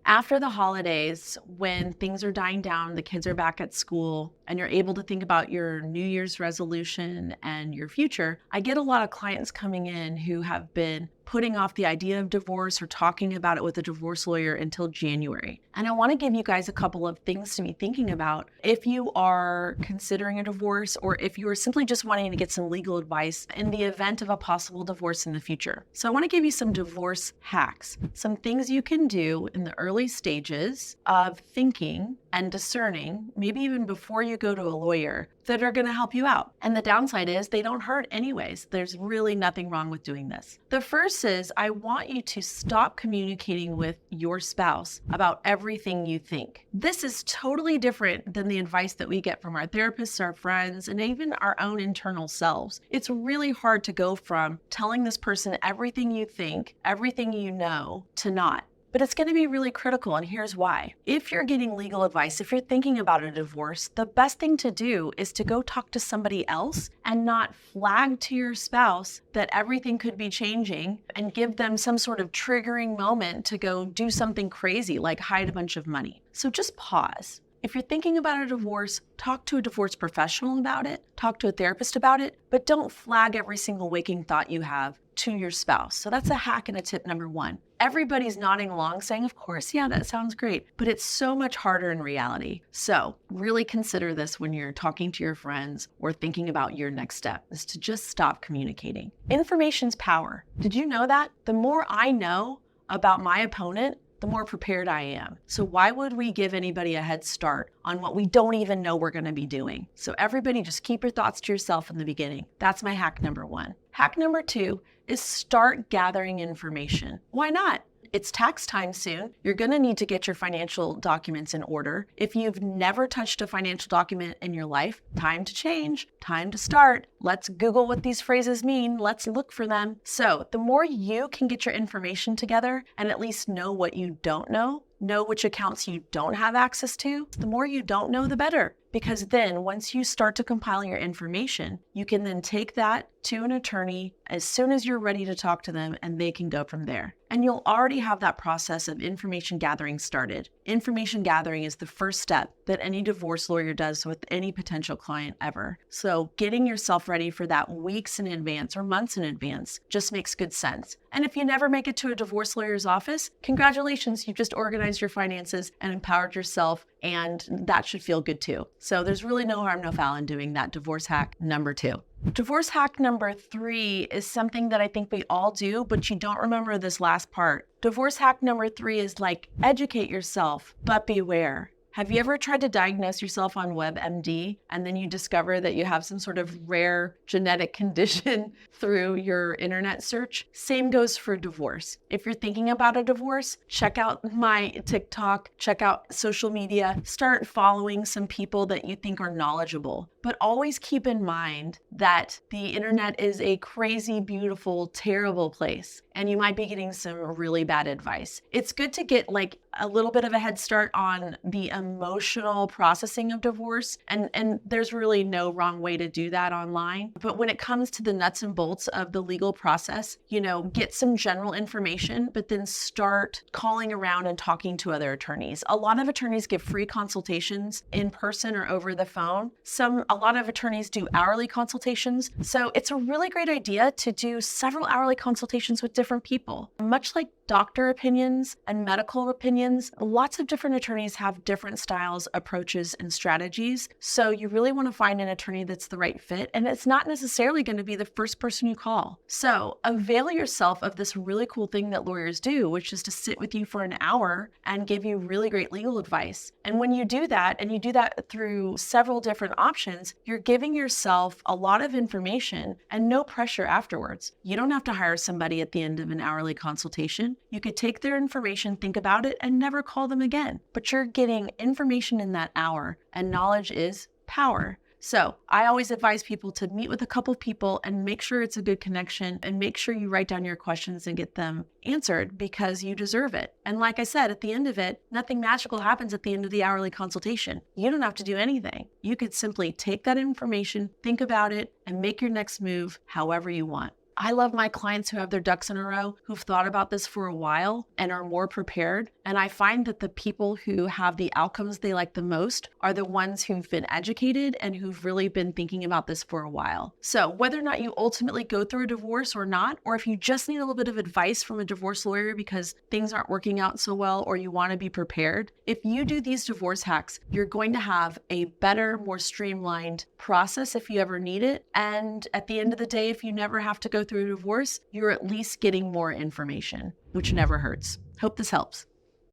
After the holidays, when things are dying down, the kids are back at school, and you're able to think about your New Year's resolution and your future, I get a lot of clients coming in who have been putting off the idea of divorce or talking about it with a divorce lawyer until January. And I want to give you guys a couple of things to be thinking about if you are considering a divorce or if you are simply just wanting to get some legal advice in the event of a possible divorce in the future. So I want to give you some divorce hacks, some things you can do in the early stages of thinking and discerning, maybe even before you go to a lawyer, that are going to help you out. And the downside is they don't hurt anyways. There's really nothing wrong with doing this. The first is I want you to stop communicating with your spouse about everything you think. This is totally different than the advice that we get from our therapists, our friends, and even our own internal selves. It's really hard to go from telling this person everything you think, everything you know, to not. But it's going to be really critical, and here's why. If you're getting legal advice, if you're thinking about a divorce, the best thing to do is to go talk to somebody else and not flag to your spouse that everything could be changing and give them some sort of triggering moment to go do something crazy like hide a bunch of money. So just pause. If you're thinking about a divorce, talk to a divorce professional about it, talk to a therapist about it, but don't flag every single waking thought you have to your spouse. So that's a hack and a tip number one. Everybody's nodding along saying, of course, yeah, that sounds great, but it's so much harder in reality. So really consider this when you're talking to your friends or thinking about your next step, is to just stop communicating. Information's power. Did you know that? The more I know about my opponent, the more prepared I am. So why would we give anybody a head start on what we don't even know we're going to be doing? So everybody just keep your thoughts to yourself in the beginning. That's my hack number one. Hack number two is start gathering information. Why not? It's tax time soon. You're going to need to get your financial documents in order. If you've never touched a financial document in your life, time to change, time to start. Let's Google what these phrases mean. Let's look for them. So the more you can get your information together and at least know what you don't know which accounts you don't have access to, the more you don't know, the better. Because then once you start to compile your information, you can then take that to an attorney as soon as you're ready to talk to them, and they can go from there. And you'll already have that process of information gathering started. Information gathering is the first step that any divorce lawyer does with any potential client ever. So getting yourself ready for that weeks in advance or months in advance just makes good sense. And if you never make it to a divorce lawyer's office, congratulations, you've just organized your finances and empowered yourself, and that should feel good too. So there's really no harm, no foul in doing that divorce hack number two. Divorce hack number three is something that I think we all do, but you don't remember this last part. Divorce hack number three is like educate yourself, but beware. Have you ever tried to diagnose yourself on WebMD and then you discover that you have some sort of rare genetic condition through your internet search? Same goes for divorce. If you're thinking about a divorce, check out my TikTok, check out social media, start following some people that you think are knowledgeable. But always keep in mind that the internet is a crazy, beautiful, terrible place, and you might be getting some really bad advice. It's good to get like a little bit of a head start on the emotional processing of divorce, and there's really no wrong way to do that online. But when it comes to the nuts and bolts of the legal process, get some general information, but then start calling around and talking to other attorneys. A lot of attorneys give free consultations in person or over the phone. A lot of attorneys do hourly consultations. So it's a really great idea to do several hourly consultations with different people. Much like doctor opinions and medical opinions, lots of different attorneys have different styles, approaches, and strategies. So you really want to find an attorney that's the right fit, and it's not necessarily going to be the first person you call. So avail yourself of this really cool thing that lawyers do, which is to sit with you for an hour and give you really great legal advice. And when you do that, and you do that through several different options, you're giving yourself a lot of information and no pressure afterwards. You don't have to hire somebody at the end of an hourly consultation. You could take their information, think about it, and never call them again. But you're getting information in that hour, and knowledge is power. So I always advise people to meet with a couple people and make sure it's a good connection, and make sure you write down your questions and get them answered because you deserve it. And like I said, at the end of it, nothing magical happens at the end of the hourly consultation. You don't have to do anything. You could simply take that information, think about it, and make your next move however you want. I love my clients who have their ducks in a row, who've thought about this for a while and are more prepared. And I find that the people who have the outcomes they like the most are the ones who've been educated and who've really been thinking about this for a while. So whether or not you ultimately go through a divorce or not, or if you just need a little bit of advice from a divorce lawyer because things aren't working out so well, or you want to be prepared, if you do these divorce hacks, you're going to have a better, more streamlined process if you ever need it. And at the end of the day, if you never have to go through a divorce, you're at least getting more information, which never hurts. Hope this helps.